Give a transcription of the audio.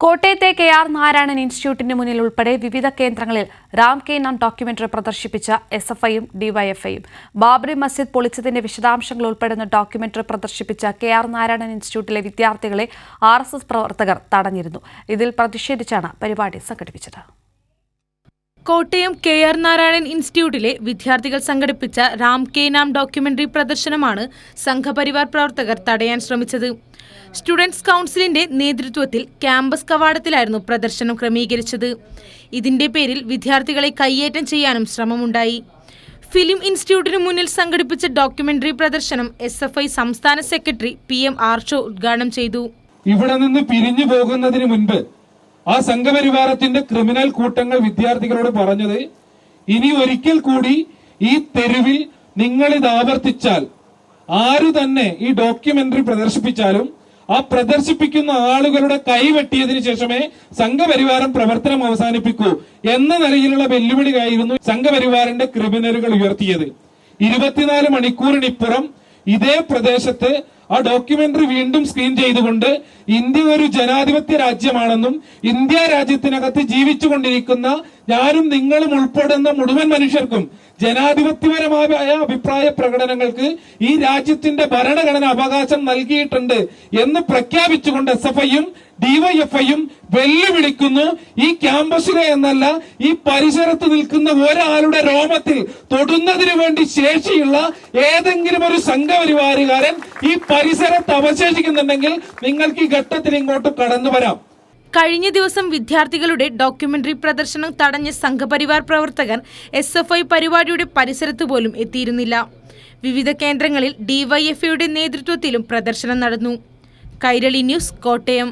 കോട്ടയത്തെ കെ.ആർ. നാരായണൻ ഇൻസ്റ്റിറ്റ്യൂട്ടിന് മുന്നിൽ ഉൾപ്പെടെ വിവിധ കേന്ദ്രങ്ങളിൽ റാം കെ നാം ഡോക്യുമെന്ററി പ്രദർശിപ്പിച്ച എസ്എഫ്ഐയും ഡിവൈഎഫ്ഐയും ബാബറി മസ്ജിദ് പൊളിച്ചതിന്റെ വിശദാംശങ്ങൾ ഉൾപ്പെടുന്ന ഡോക്യുമെന്ററി പ്രദർശിപ്പിച്ച കെ.ആർ. നാരായണൻ ഇൻസ്റ്റിറ്റ്യൂട്ടിലെ വിദ്യാർത്ഥികളെ ആർഎസ്എസ് പ്രവർത്തകർ തടഞ്ഞിരുന്നു. ഇതിൽ പ്രതിഷേധിച്ചാണ് പരിപാടി സംഘടിപ്പിച്ചത്. കോട്ടയം കെ.ആർ. നാരായണൻ ഇൻസ്റ്റിറ്റ്യൂട്ടിലെ വിദ്യാർത്ഥികൾ സംഘടിപ്പിച്ച റാം കെ നാം ഡോക്യുമെന്ററി പ്രദർശനമാണ് സംഘപരിവാർ പ്രവർത്തകർ തടയാൻ ശ്രമിച്ചത്. സ്റ്റുഡൻസ് കൗൺസിലിന്റെ നേതൃത്വത്തിൽ ക്യാമ്പസ് കവാടത്തിലായിരുന്നു പ്രദർശനം ക്രമീകരിച്ചത്. ഇതിന്റെ പേരിൽ വിദ്യാർത്ഥികളെ കയ്യേറ്റം ചെയ്യാനും ശ്രമമുണ്ടായി. ഫിലിം ഇൻസ്റ്റിറ്റ്യൂട്ടിനു മുന്നിൽ സംഘടിപ്പിച്ച ഡോക്യുമെന്ററി പ്രദർശനം എസ്എഫ്ഐ സംസ്ഥാന സെക്രട്ടറി PM ആർഷോ ഉദ്ഘാടനം ചെയ്തു. ഇവിടെ നിന്ന് പിരിഞ്ഞു പോകുന്നതിന് മുൻപ് ആ സംഘപരിവാരത്തിന്റെ ക്രിമിനൽ കൂട്ടങ്ങൾ വിദ്യാർത്ഥികളോട് പറഞ്ഞത്, ഇനി ഒരിക്കൽ കൂടി ഈ തെരുവിൽ നിങ്ങൾ ഇത് ആവർത്തിച്ചാൽ, ആരു തന്നെ ഈ ഡോക്യുമെന്ററി പ്രദർശിപ്പിച്ചാലും ആ പ്രദർശിപ്പിക്കുന്ന ആളുകളുടെ കൈവെട്ടിയതിനു ശേഷമേ സംഘപരിവാരം പ്രവർത്തനം അവസാനിപ്പിക്കൂ എന്ന നിലയിലുള്ള വെല്ലുവിളിയായിരുന്നു സംഘപരിവാറിന്റെ ക്രിമിനലുകൾ ഉയർത്തിയത്. 24 മണിക്കൂറിനിപ്പുറം ഇതേ പ്രദേശത്ത് ആ ഡോക്യുമെന്ററി വീണ്ടും സ്ക്രീൻ ചെയ്തുകൊണ്ട് ഇന്ത്യ ഒരു ജനാധിപത്യ രാജ്യമാണെന്നും ഇന്ത്യ രാജ്യത്തിനകത്ത് ജീവിച്ചുകൊണ്ടിരിക്കുന്ന ഞാനും നിങ്ങളും ഉൾപ്പെടുന്ന മുഴുവൻ മനുഷ്യർക്കും ജനാധിപത്യപരമായ അഭിപ്രായ പ്രകടനങ്ങൾക്ക് ഈ രാജ്യത്തിന്റെ ഭരണഘടന അവകാശം നൽകിയിട്ടുണ്ട് എന്ന് പ്രഖ്യാപിച്ചുകൊണ്ട് എസ്എഫ്ഐയും ഡിവൈഎഫ്ഐയും വെല്ലുവിളിക്കുന്നു. ഈ ക്യാമ്പസിലെ എന്നല്ല, ഈ പരിസരത്ത് നിൽക്കുന്ന ഒരാളുടെ രോമത്തിൽ തൊടുന്നതിന് വേണ്ടി ശേഷിയുള്ള ഏതെങ്കിലും ഒരു സംഘപരിവാരുകാരൻ ഈ പരിസരത്ത് അവശേഷിക്കുന്നുണ്ടെങ്കിൽ നിങ്ങൾക്ക് ഈ ഘട്ടത്തിൽ ഇങ്ങോട്ട് കടന്നു വരാം. കഴിഞ്ഞ ദിവസം വിദ്യാർത്ഥികളുടെ ഡോക്യുമെന്ററി പ്രദർശനം തടഞ്ഞ സംഘപരിവാർ പ്രവർത്തകർ എസ്എഫ്ഐ പരിപാടിയുടെ പരിസരത്ത് പോലും എത്തിയിരുന്നില്ല. വിവിധ കേന്ദ്രങ്ങളിൽ ഡിവൈഎഫ്ഐയുടെ നേതൃത്വത്തിലും പ്രദർശനം നടന്നു. കൈരളി ന്യൂസ്, കോട്ടയം.